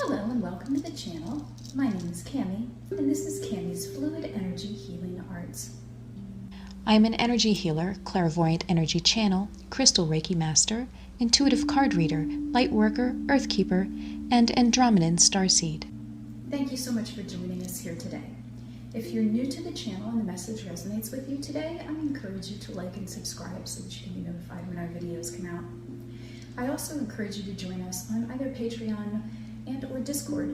Hello and welcome to the channel. My name is Cami, and this is Cami's Fluid Energy Healing Arts. I am an energy healer, clairvoyant energy channel, crystal Reiki master, intuitive card reader, light worker, earth keeper, and Andromedan starseed. Thank you so much for joining us here today. If you're new to the channel and the message resonates with you today, I encourage you to like and subscribe so that you can be notified when our videos come out. I also encourage you to join us on either Patreon and or Discord.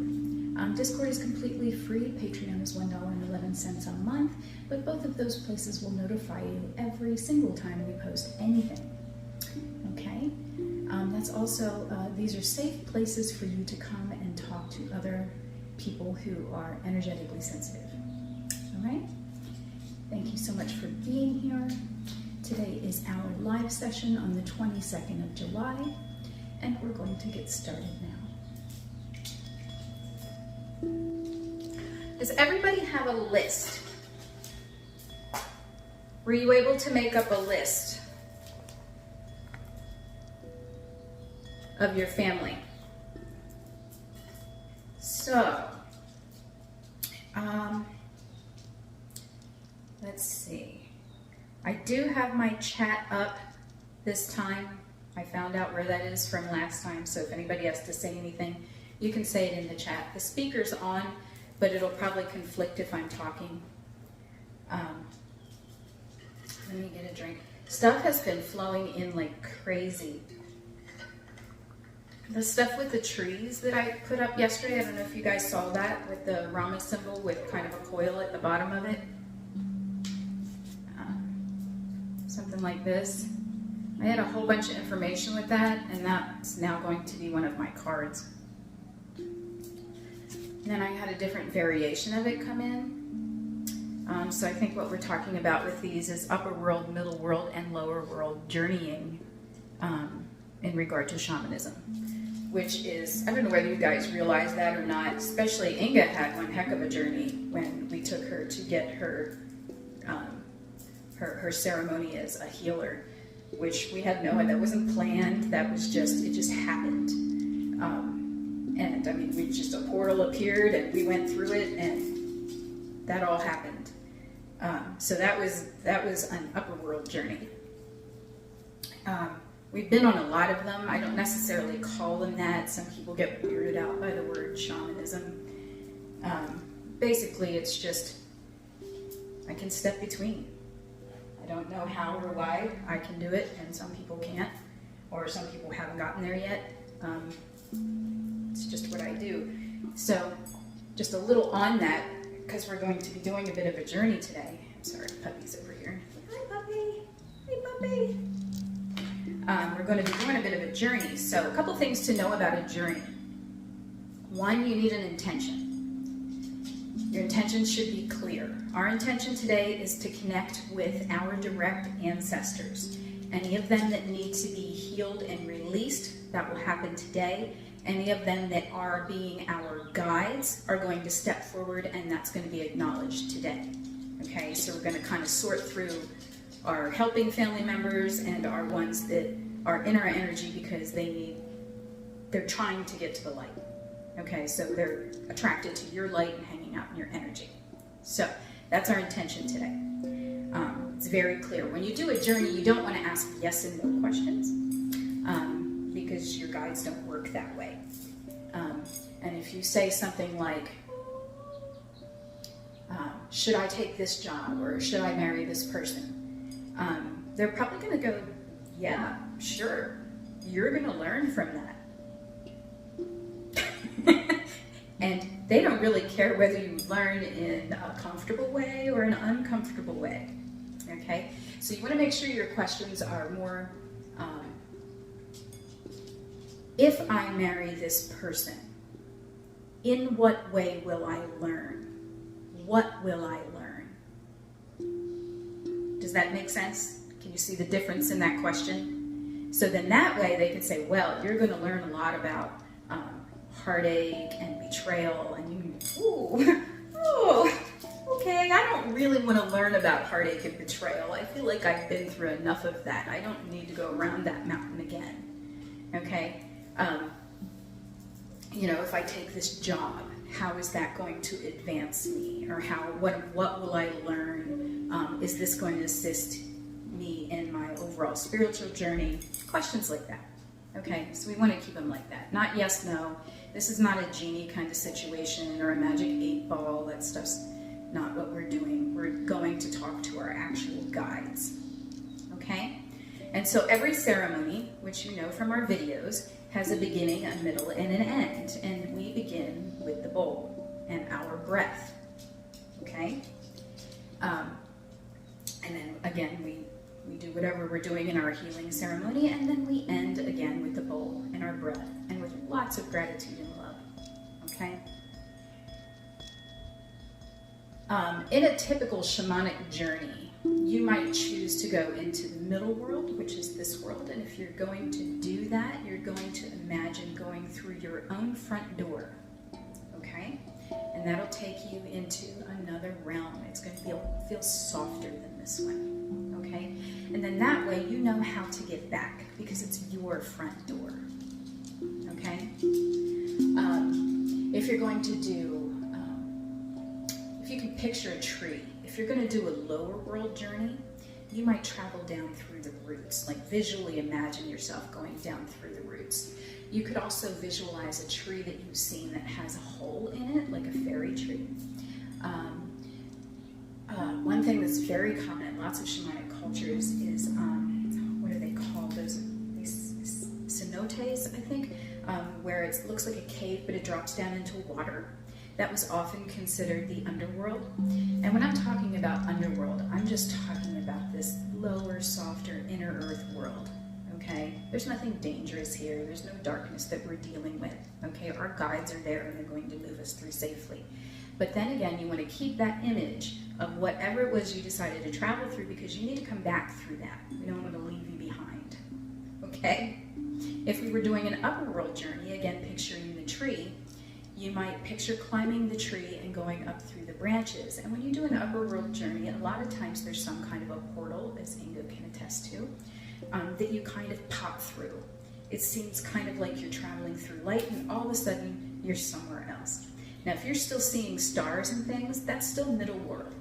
Discord is completely free. Patreon is $1.11 a month, but both of those places will notify you every single time we post anything. Okay? That's also, these are safe places for you to come and talk to other people who are energetically sensitive. All right? Thank you so much for being here. Today is our live session on the 22nd of July, and we're going to get started now. Does everybody have a list? Were you able to make up a list of your family? So, let's see. I do have my chat up this time. I found out where that is from last time, so if anybody has to say anything, you can say it in the chat. The speaker's on, but it'll probably conflict if I'm talking. Let me get a drink. Stuff has been flowing in like crazy. The stuff with the trees that I put up yesterday, I don't know if you guys saw that, with the Rama symbol with kind of a coil at the bottom of it. Something like this. I had a whole bunch of information with that, and that's now going to be one of my cards. And then I had a different variation of it come in. So I think what we're talking about with these is upper world, middle world, and lower world journeying in regard to shamanism. Which is, I don't know whether you guys realize that or not, especially Inga had one heck of a journey when we took her to get her her ceremony as a healer, which we had no one, that wasn't planned, that was just, it just happened. And I mean, a portal appeared and we went through it and that all happened. So that was an upper world journey. We've been on a lot of them. I don't necessarily call them that. Some people get weirded out by the word shamanism. Basically, it's just, I can step between. I don't know how or why I can do it, and some people can't, or some people haven't gotten there yet. It's just what I do. So, just a little on that, because we're going to be doing a bit of a journey today. I'm sorry, puppy's over here. Hi, puppy. Hey, puppy. We're going to be doing a bit of a journey. So, a couple things to know about a journey. One, you need an intention. Your intention should be clear. Our intention today is to connect with our direct ancestors. Any of them that need to be healed and released, that will happen today. Any of them that are being our guides are going to step forward, and that's going to be acknowledged today. Okay, so we're going to kind of sort through our helping family members and our ones that are in our energy because they're trying to get to the light. Okay, so they're attracted to your light and hanging out in your energy. So that's our intention today. It's very clear. When you do a journey, you don't want to ask yes and no questions because your guides don't work that way. And if you say something like, should I take this job or should I marry this person? They're probably going to go, yeah, sure. You're going to learn from that. And they don't really care whether you learn in a comfortable way or an uncomfortable way. Okay? So you want to make sure your questions are more, if I marry this person, in what way will I learn? What will I learn? Does that make sense? Can you see the difference in that question? So then that way they can say, well, you're going to learn a lot about heartache and betrayal, and you can, okay, I don't really want to learn about heartache and betrayal. I feel like I've been through enough of that. I don't need to go around that mountain again. Okay? you know, if I take this job, how is that going to advance me? Or what will I learn? Is this going to assist me in my overall spiritual journey? Questions like that. Okay, so we want to keep them like that. Not yes, no. This is not a genie kind of situation or a magic 8-ball. That stuff's not what we're doing. We're going to talk to our actual guides. Okay? And so every ceremony, which you know from our videos, has a beginning, a middle, and an end. And we begin with the bowl and our breath. Okay? And then again, we do whatever we're doing in our healing ceremony, and then we end again with the bowl and our breath, and with lots of gratitude and love. Okay? In a typical shamanic journey, you might choose to go into the middle world, which is this world, and if you're going to do that, you're going to imagine going through your own front door. Okay? And that'll take you into another realm. It's going to feel softer than this one. Okay? And then that way you know how to get back because it's your front door. Okay? If you're going to do, if you can picture a tree, if you're going to do a lower world journey, you might travel down through the roots. Like visually imagine yourself going down through the roots. You could also visualize a tree that you've seen that has a hole in it, like a fairy tree. One thing that's very common in lots of shamanic cultures is, what are they called? Those cenotes, I think, where it looks like a cave, but it drops down into water. That was often considered the underworld. And when I'm talking about underworld, I'm just talking about this lower, softer, inner earth world. Okay? There's nothing dangerous here. There's no darkness that we're dealing with. Okay? Our guides are there and they're going to move us through safely. But then again, you want to keep that image of whatever it was you decided to travel through because you need to come back through that. We don't want to leave you behind. Okay? If we were doing an upper world journey, again, picturing the tree, you might picture climbing the tree and going up through the branches. And when you do an upper world journey, a lot of times there's some kind of a portal, as Inga can attest to, that you kind of pop through. It seems kind of like you're traveling through light and all of a sudden you're somewhere else. Now, if you're still seeing stars and things, that's still middle world,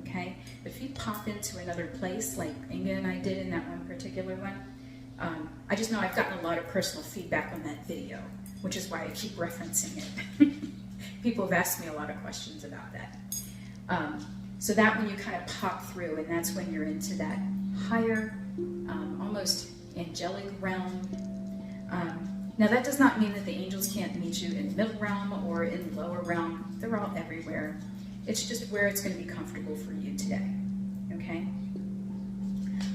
okay? But if you pop into another place, like Inga and I did in that one particular one, I just know I've gotten a lot of personal feedback on that video, which is why I keep referencing it. People have asked me a lot of questions about that. So that when you kind of pop through, and that's when you're into that higher, almost angelic realm. Now that does not mean that the angels can't meet you in middle realm or in lower realm. They're all everywhere. It's just where it's going to be comfortable for you today. Okay?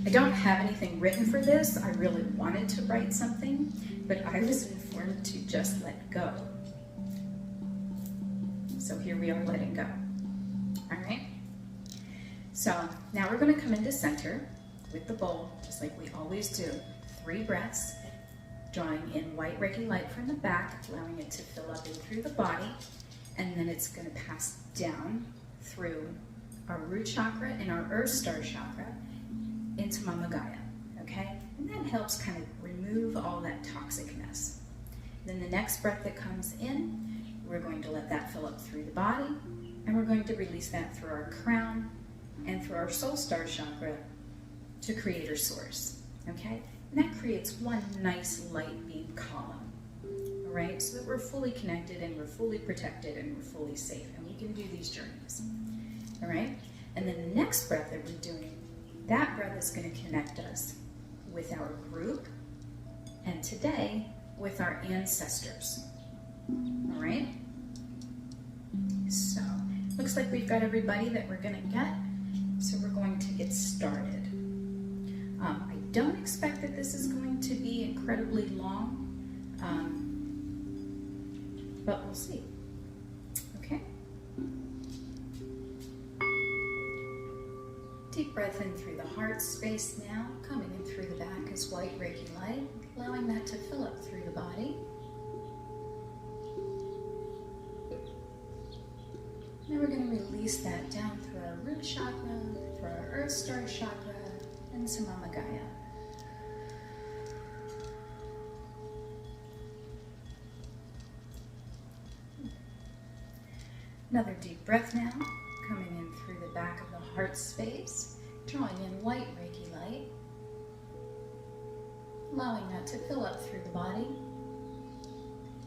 I don't have anything written for this. I really wanted to write something, but I was informed to just let go. So here we are letting go. All right? So now we're going to come into center with the bowl, just like we always do. 3 breaths. Drawing in white Reiki light from the back, allowing it to fill up in through the body, and then it's going to pass down through our root chakra and our earth star chakra into Mama Gaia, okay? And that helps kind of remove all that toxicness. Then the next breath that comes in, we're going to let that fill up through the body, and we're going to release that through our crown and through our soul star chakra to Creator Source, okay? And that creates one nice light beam column, all right? So that we're fully connected and we're fully protected and we're fully safe and we can do these journeys, all right? And then the next breath that we're doing, that breath is going to connect us with our group and today with our ancestors, all right? So, looks like we've got everybody that we're going to get, so we're going to get started. I don't expect that this is going to be incredibly long, but we'll see. Okay? Deep breath in through the heart space now, coming in through the back is white Reiki light, allowing that to fill up through the body. Now we're going to release that down through our root chakra, through our earth star chakra, and to Mama Gaia. Another deep breath now, coming in through the back of the heart space, drawing in white Reiki light, allowing that to fill up through the body.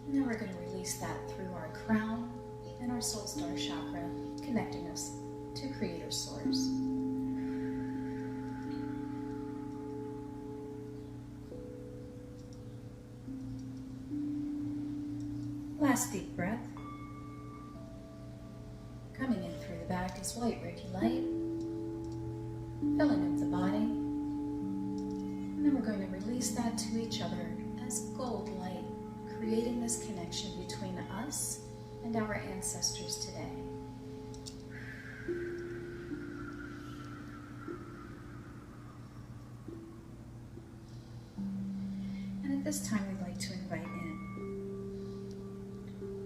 And then we're going to release that through our crown and our soul star chakra, connecting us to Creator Source. Last deep breath. Coming in through the back is white Reiki light, filling up the body. And then we're going to release that to each other as gold light, creating this connection between us and our ancestors today. And at this time, we'd like to invite in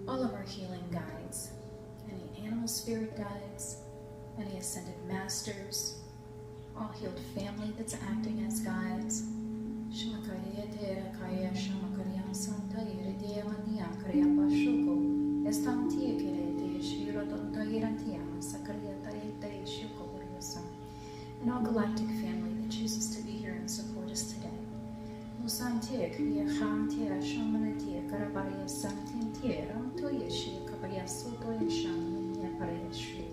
all of our healing guides, any animal spirit guides, any ascended masters, all healed family that's acting as guides. Shamakaya Dera Kaya Shamakaya Santa Yeredea Mania Kaya Pashuko, Estantia Kirete, Shirodonta Irantiama, Sakaria Taete, Shuko Variosa, and all galactic family that chooses to be here and support us today. Musantia Kriya Hantia Shamanatia Karabaria Santintia, Toyeshi, Kabaria Soto Shamania Parayashi,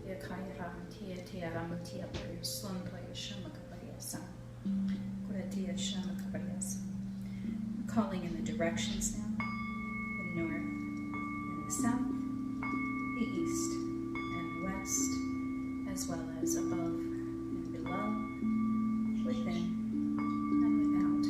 Yakaya Rantia Tiaramatia Parasun Toyashamacabaria San. Calling in the directions now, the north and the south, the east and the west, as well as above and below, within and without.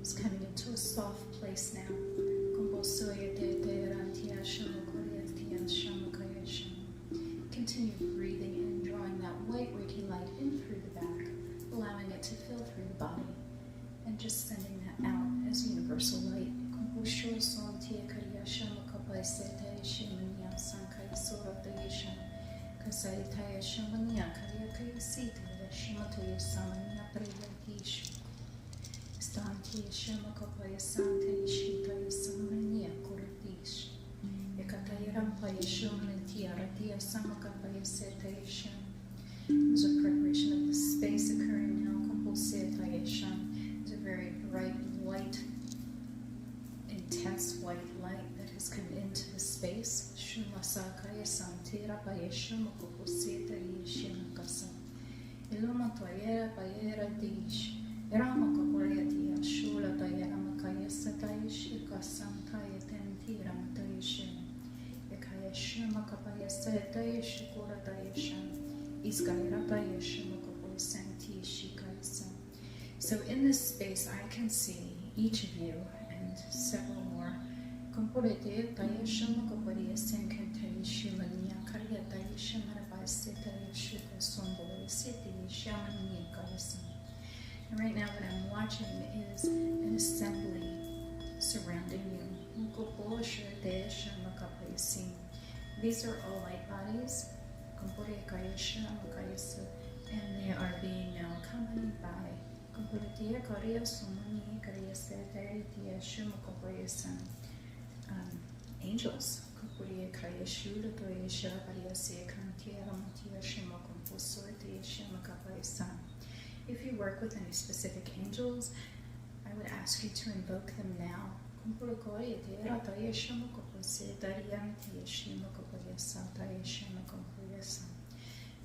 It's coming into a soft place now. Continue breathing in, drawing that white Reiki light in through the back, allowing it to fill through the body, and just sending that out as universal light. There's a preparation of the space occurring now. There's a very bright, white, intense white light that has come into the space. So in this space, I can see each of you and several more. And right now what I'm watching is an assembly surrounding you. These are all light bodies, and they are being now accompanied by angels. If you work with any specific angels, I would ask you to invoke them now.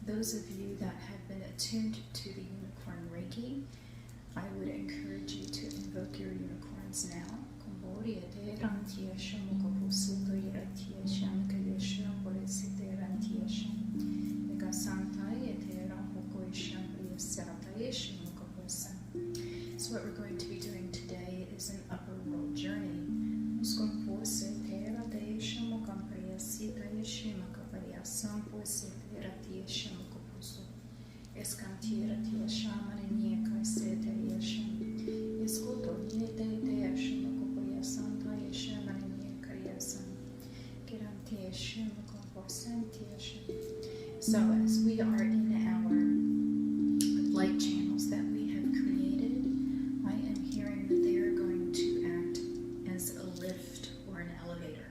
Those of you that have been attuned to the unicorn Reiki, I would encourage you to invoke your unicorns now. So what we're going to be doing today is an upper world journey. Escantira tia shamanic seta yeshan. So as we are in our light channels that we have created, I am hearing that they are going to act as a lift or an elevator.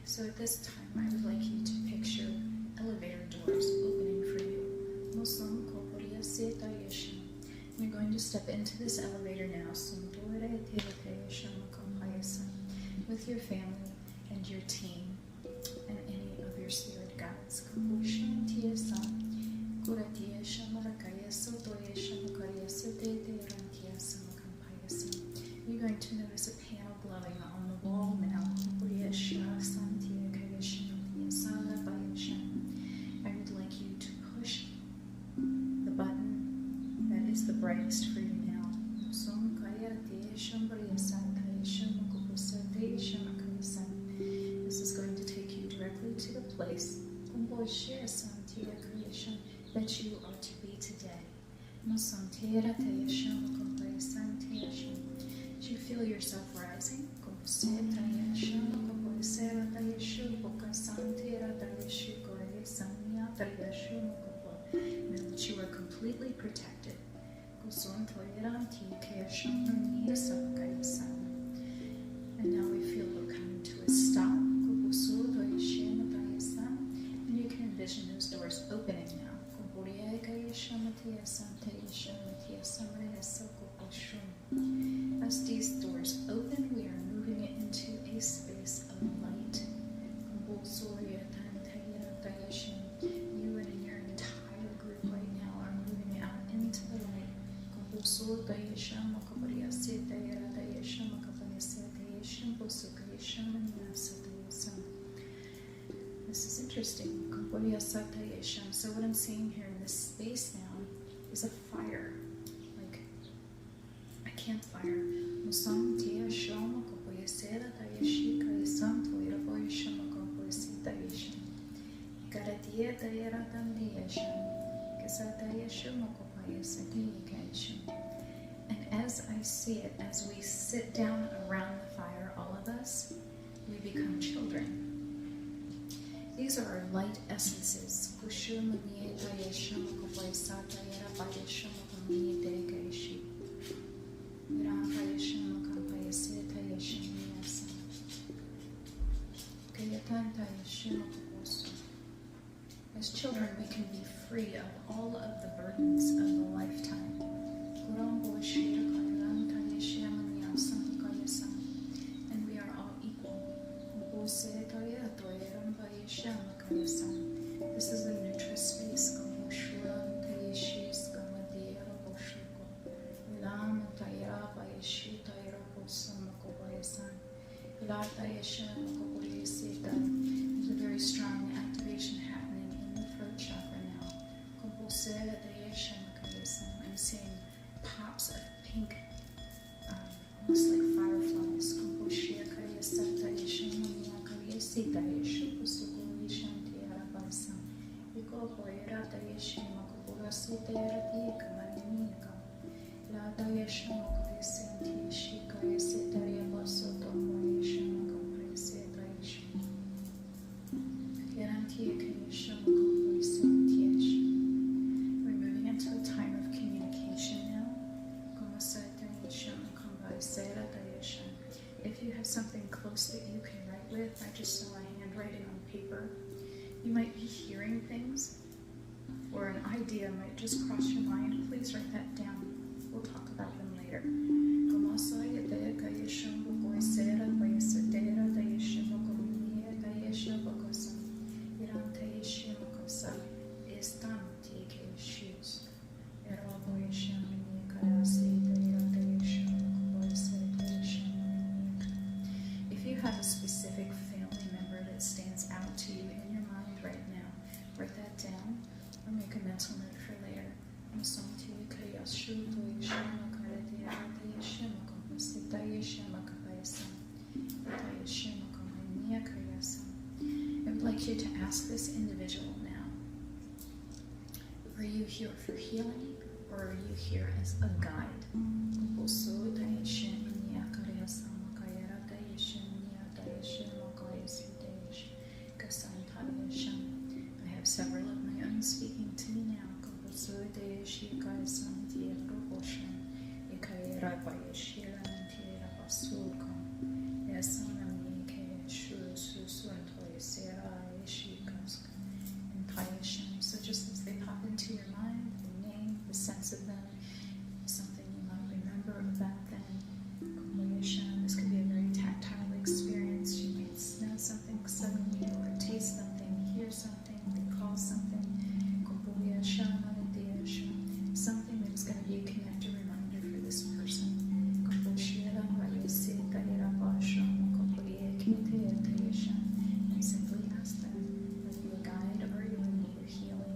So at this time, I would like you to picture elevator doors opening for you. You're going to step into this elevator now with your family and your team and any of your spirit guides. You're going to notice a panel glowing on the wall now. I would like you to push the button that is the brightest for you now. This is going to take you directly to the place that you are to be today. Do you feel yourself rising? Know that you are completely protected. And now we feel we're coming to a stop. And you can envision those doors opening now. As these doors open, we are moving it into a space of light. You and your entire group right now are moving out into the light. This is interesting. So what I'm seeing here in this space now is a fire, like a campfire. And as I see it, as we sit down around the fire, all of us, we become children. These are our light essences. As children, we can be free of all of the burdens of the lifetime. And we are all equal. This is the neutral space. There's a very strong activation happening in the throat chakra now. I'm seeing pops of pink, almost like fireflies. We're moving into a time of communication now. If you have something close that you can write with, I just saw a handwriting on paper. You might be hearing things, or an idea might just cross your mind. Please write that down. We'll talk about them later. If you have a specific family member that stands out to you in your mind right now, write that down or make a mental note for later. I would like you to ask this individual now, are you here for healing or are you here as a guide? speaking to me now. Komposude shikai santi roboshan. Ikai rabai shilan tira basuka. Yasanami ke shu susuntoi serai shikas. So just as they pop into your mind, the name, the sense of them, something you might remember about them. This could be a very tactile experience. You might smell something suddenly, or taste something, hear something, recall something. Something that's going to be a connected reminder for this person. And simply ask them, are you a guide or are you in need of healing?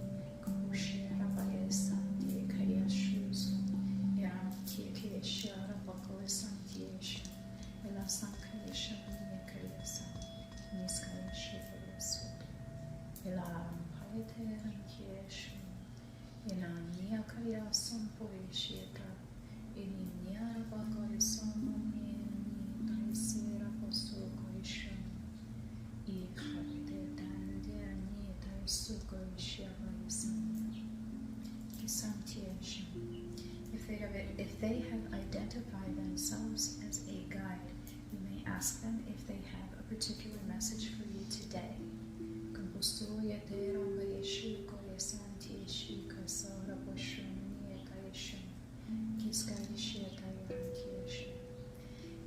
If they have identified themselves as a guide, you may ask them if they have a particular message for you today.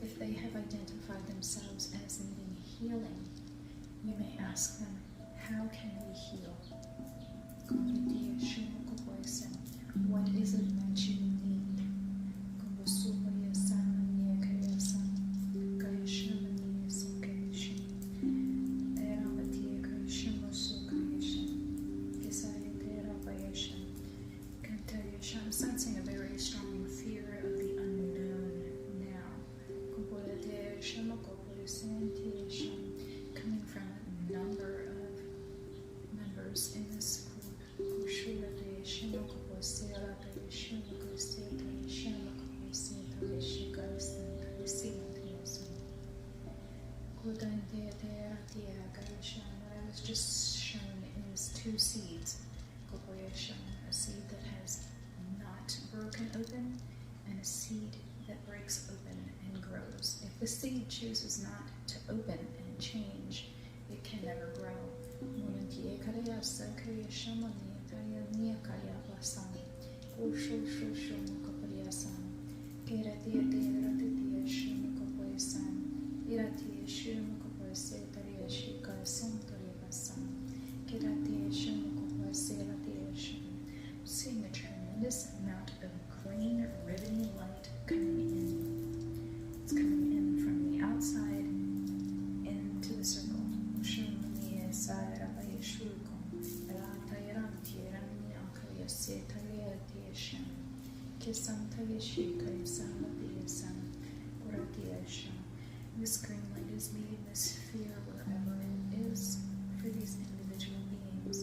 If they have identified themselves as needing healing, you may ask them, how can we heal? What is it that you need? I'm sensing a very strong fear of the unknown now. Coming from a number of members in this group. What I was just shown is two seeds. A seed that has not broken open and a seed that breaks open and grows. If the seed chooses not to open and change, it can never grow. Seeing a tremendous amount of green ribbony light coming in. It's coming in from the outside into the circle. This green light is meeting this fear wherever it is for these individual beings.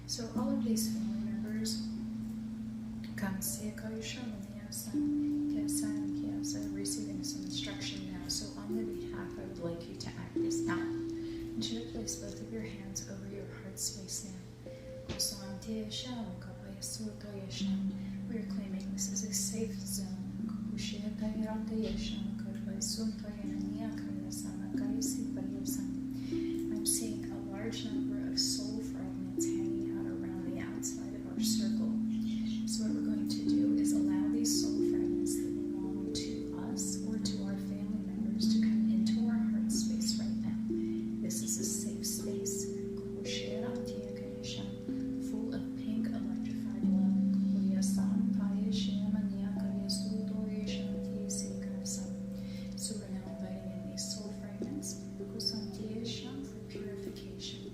So all of these family members receiving some instruction now. So on their behalf, I would like you to act this out. And you should place both of your hands over your heart space now. We are claiming this is a safe zone. I'm seeing a large number of soul fragments hanging out around the outside of our circle. So what we're going to do is allow these soul fragments that belong to us or to our family members to come into our heart space right now. This is a safe space, full of pink electrified love. So we're now inviting in these soul fragments for purification.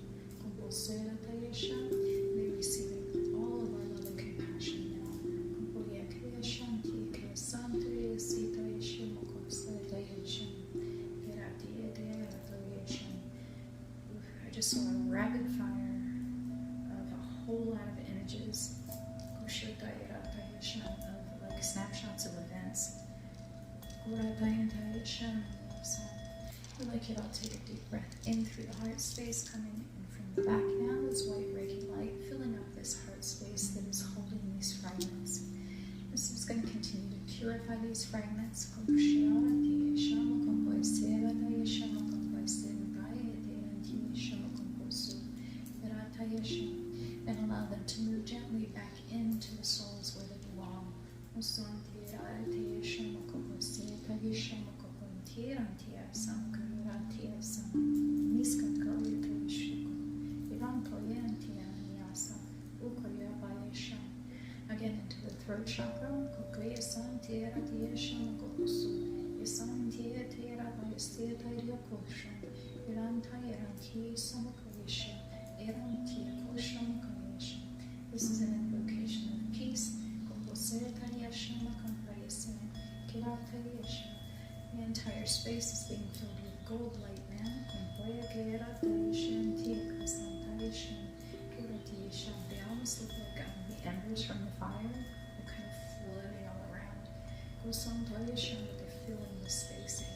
of like snapshots of events. I'd like you to all take a deep breath in through the heart space, coming in from the back now. This white Reiki light filling up this heart space that is holding these fragments. This is going to continue to purify these fragments. And allow them to move gently back into the souls where they belong. Again, into the throat chakra. This is an invocation of peace. The entire space is being filled with gold light now. They almost look like the embers from the fire. They're kind of floating all around. They're filling the space in.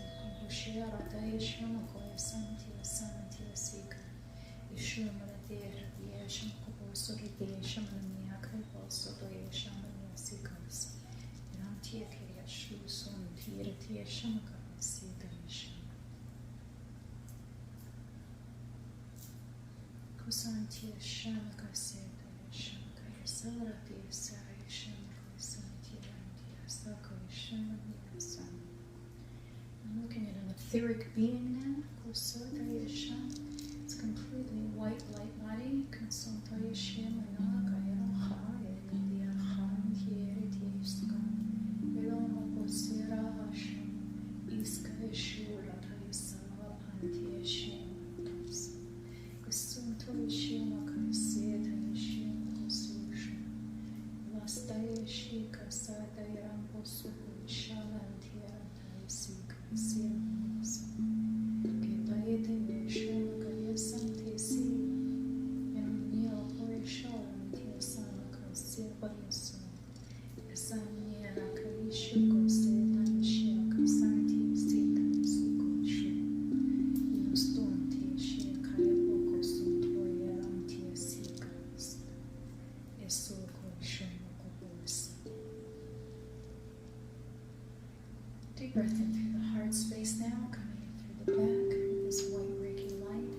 I'm looking at an etheric being now. It's completely white light body. Deep breath in through the heart space now, coming in through the back with this white Reiki light.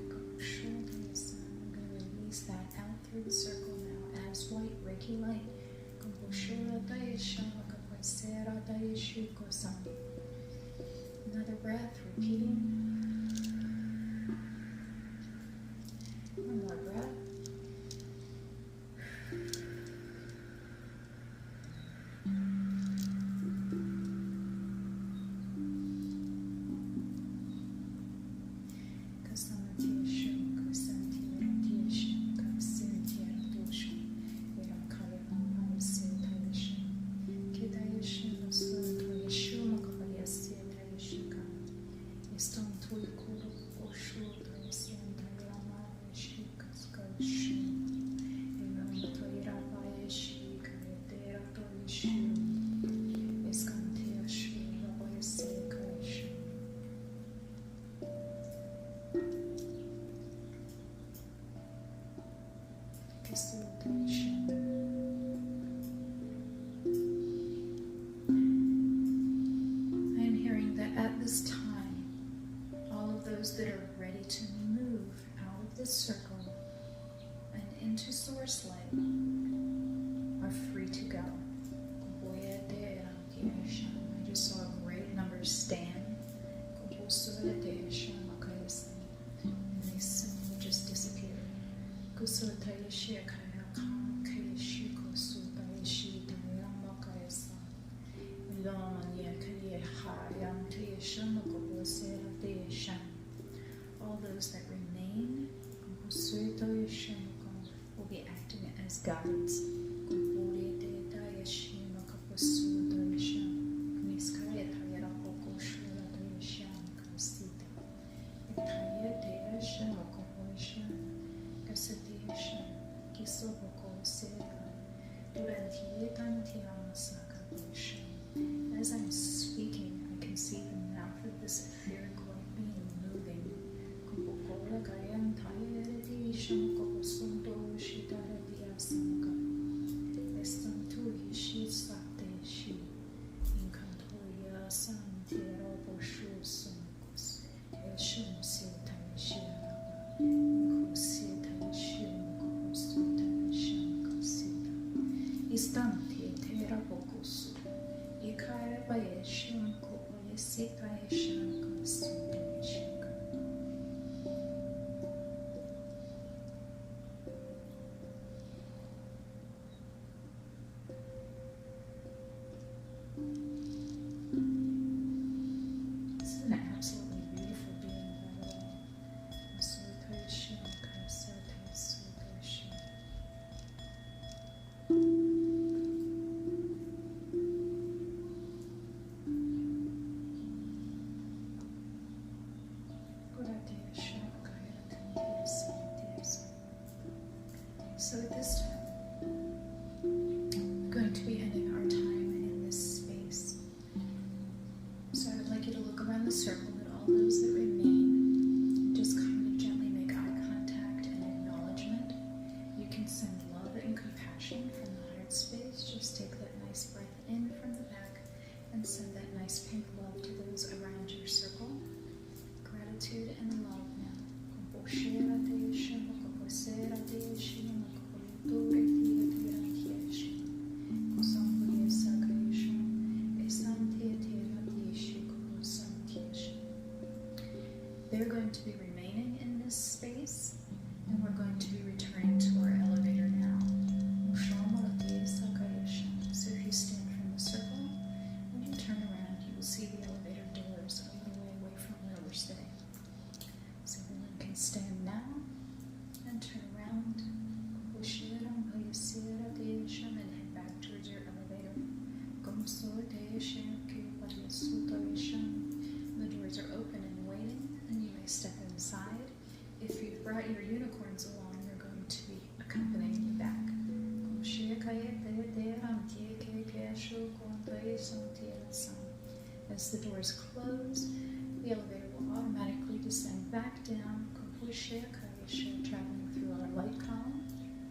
I'm going to release that out through the circle now as white Reiki light. Another breath, repeating. One more breath. I am hearing that at this time, all of those that are ready to move out of this circle and into source light are free to go. I just saw a great number stand. And they simply just disappeared. All those that remain will be acting as guides. Durante So at this time, we're going to be ending our time in this space. So I would like you to look around the circle at all those that remain. Just kind of gently make eye contact and acknowledgement. You can send love and compassion from the heart space. Just take that nice breath in from the back and send that nice pink love to those around your circle. Gratitude and love now. They're going to be remaining in this space, and we're going to be returning to our elevator now. So if you stand from the circle, when you turn around, you will see the elevator doors a little way away from where we're sitting. So everyone can stand now and turn around and head back towards your elevator. The doors are open and waiting, and you may step inside. If you've brought your unicorns along, they're going to be accompanying you back. As the doors close, the elevator will automatically descend back down, traveling through our light column,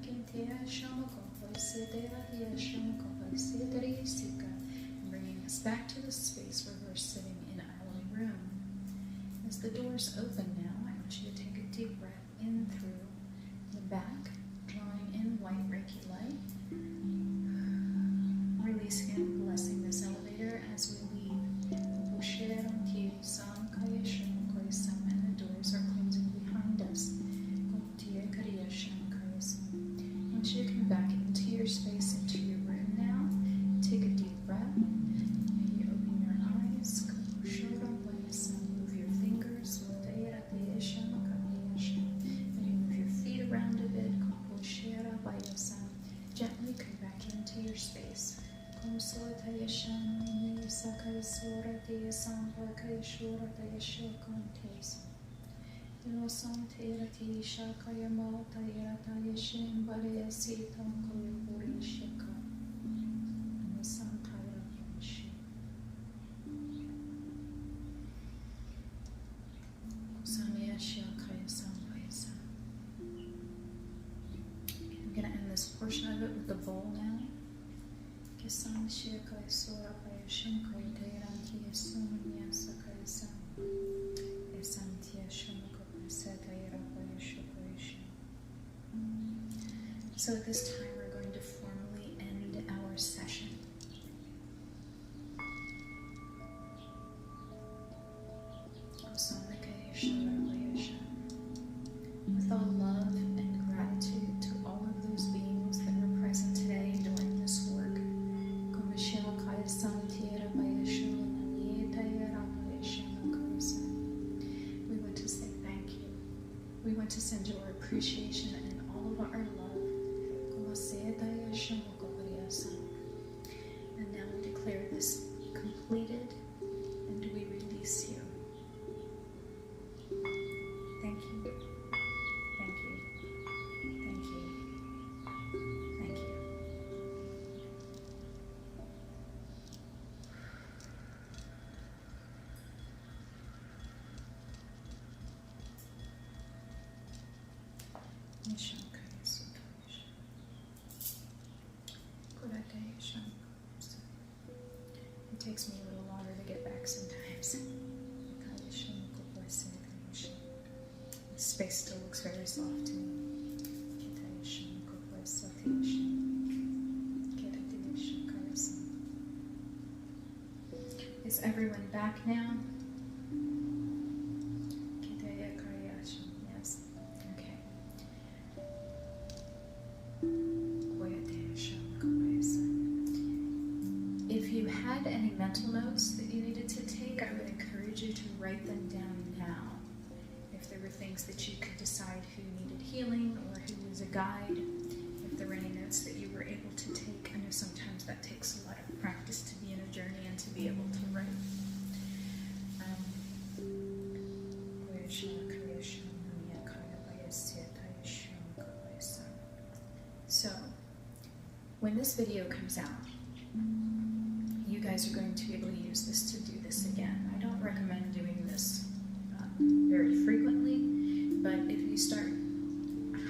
and bringing us back to the space where we're sitting in our room. As the doors open now, I want you to take a deep breath in through the back, drawing in white Reiki light, releasing and blessing this elevator as we leave. And the doors are closing behind us. I want you to come back into your space, into your room now. Take a deep breath. Maybe open your eyes. Move your fingers. Maybe move your feet around a bit. Gently come back into your space. I'm going to end this portion of it with the bowl now. So at this time, we're going to formally end our session. With all love and gratitude to all of those beings that were present today doing this work. We want to say thank you. We want to send you our appreciation and all of our love. And now we declare this completed and we release you. Thank you. Thank you. Thank you. Thank you. It takes me a little longer to get back sometimes. The space still looks very soft to me. Is everyone back now? write them down now. If there were things that you could decide who needed healing or who was a guide, if there were any notes that you were able to take. I know sometimes that takes a lot of practice to be in a journey and to be able to write. So, when this video comes out, you guys are going to be able to use this to do this again. I don't recommend doing this very frequently, but if you start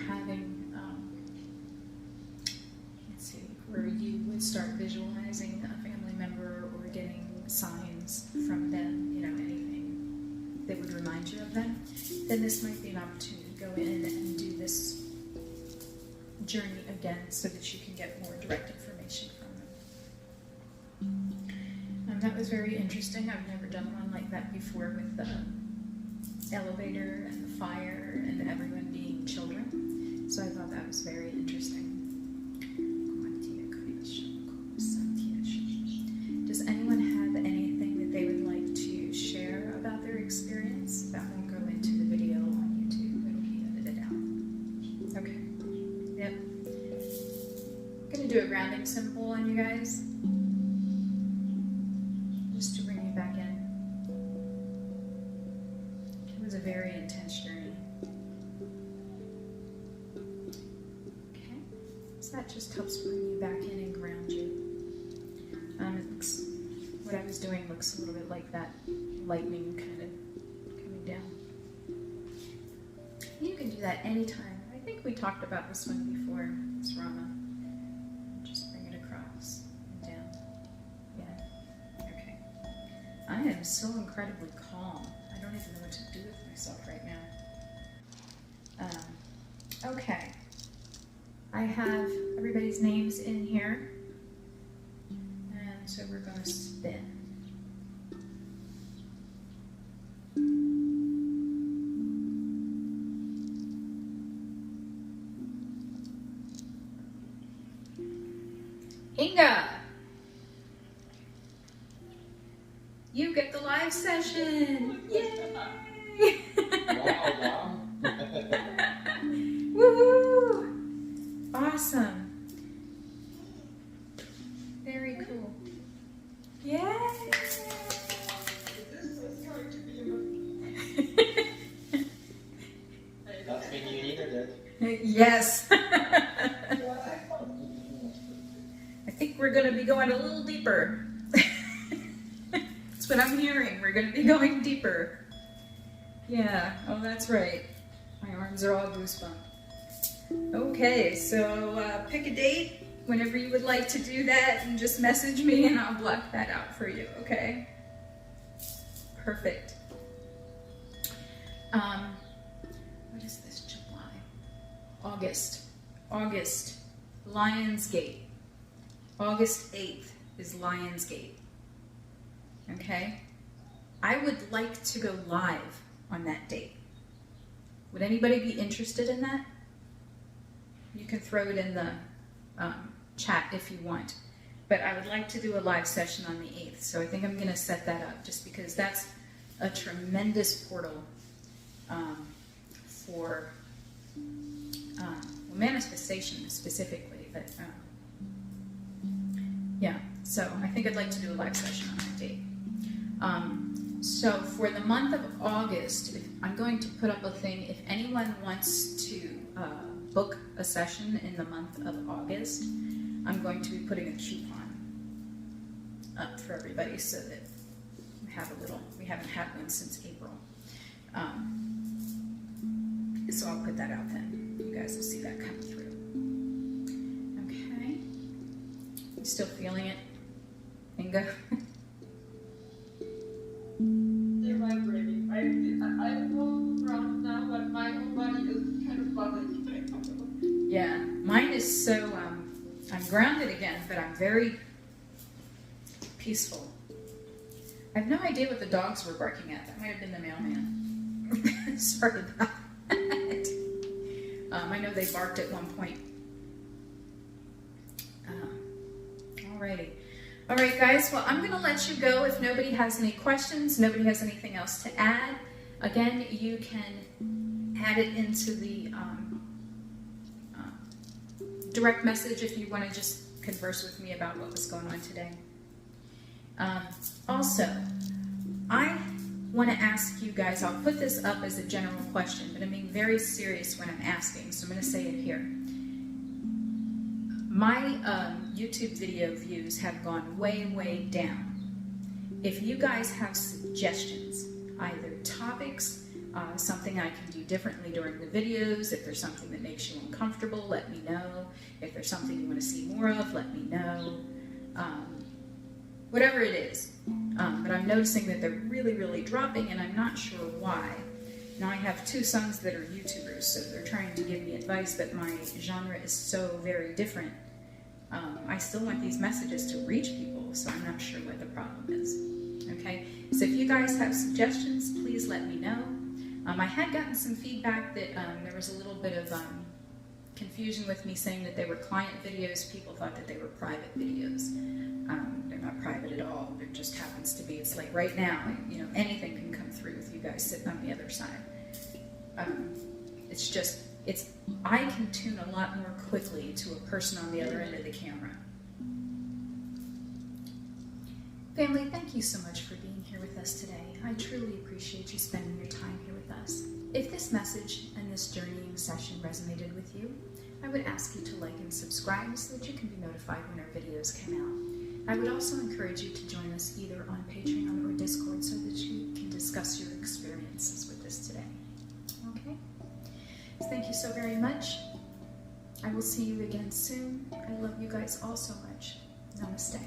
having, let's see, where you would start visualizing a family member or getting signs from them, you know, anything that would remind you of them, then this might be an opportunity to go in and do this journey again so that you can get more direct information from them. That was very interesting. I've never done one like that before with the elevator and the fire and everyone being children. So I thought that was very interesting. Does anyone have anything that they would like to share about their experience? That won't go into the video on YouTube. It'll be edited out. Okay. Yep. I'm going to do a grounding symbol on you guys. Just to bring you back in. It was a very intense journey. Okay. So that just helps bring you back in and ground you. It looks, what I was doing looks a little bit like that lightning kind of coming down. You can do that anytime. I think we talked about this one before, Ms. Rama. Just bring it across and down. Yeah. Okay. I am so incredibly calm. I don't even know what to do with myself right now. Okay. I have everybody's names in here. And so we're going to spin. Inga, you get the live session. Yay! Wow. Woohoo! Awesome. Very cool. Yay! That's when you needed it. Yes. I think we're going to be going a little deeper. That's what I'm hearing. We're going to be going deeper. Yeah. Oh, that's right. My arms are all goosebumped. Okay, so pick a date whenever you would like to do that and just message me and I'll block that out for you, okay? Perfect. What is this? July? August. Lionsgate. August 8th is Lionsgate. Okay? I would like to go live on that date. Would anybody be interested in that? You can throw it in the chat if you want. But I would like to do a live session on the 8th, so I think I'm going to set that up just because that's a tremendous portal for manifestation specifically. But yeah, so I think I'd like to do a live session on that date. So for the month of August, I'm going to put up a thing. If anyone wants to book a session in the month of August, I'm going to be putting a coupon up for everybody so that we haven't had one since April. So I'll put that out then. You guys will see that come through. Okay. You still feeling it, Inga? They're vibrating. I move around now, but my whole body is kind of buzzing. Yeah, mine is so, I'm grounded again, but I'm very peaceful. I have no idea what the dogs were barking at. That might have been the mailman. Sorry about that. I know they barked at one point. Alrighty. All right, guys, well, I'm going to let you go. If nobody has any questions, nobody has anything else to add, again, you can add it into the direct message if you want to just converse with me about what was going on today. Also, I want to ask you guys, I'll put this up as a general question, but I'm being very serious when I'm asking, so I'm going to say it here. My YouTube video views have gone way, way down. If you guys have suggestions, either topics, something I can do differently during the videos, if there's something that makes you uncomfortable, let me know. If there's something you want to see more of, let me know. Whatever it is. But I'm noticing that they're really, really dropping, and I'm not sure why. Now, I have two sons that are YouTubers, so they're trying to give me advice, but my genre is so very different. I still want these messages to reach people, so I'm not sure what the problem is. Okay? So if you guys have suggestions, please let me know. I had gotten some feedback that there was a little bit of confusion with me saying that they were client videos. People thought that they were private videos. They're not private at all. There just happens to be. It's like right now, you know, anything can come through with you guys sitting on the other side. I can tune a lot more quickly to a person on the other end of the camera. Family, thank you so much for being here with us today. I truly appreciate you spending your time here with us. If this message and this journeying session resonated with you, I would ask you to like and subscribe so that you can be notified when our videos come out. I would also encourage you to join us either on Patreon or Discord so that you can discuss your experiences with this today. Okay? So thank you so very much. I will see you again soon. I love you guys all so much. Namaste.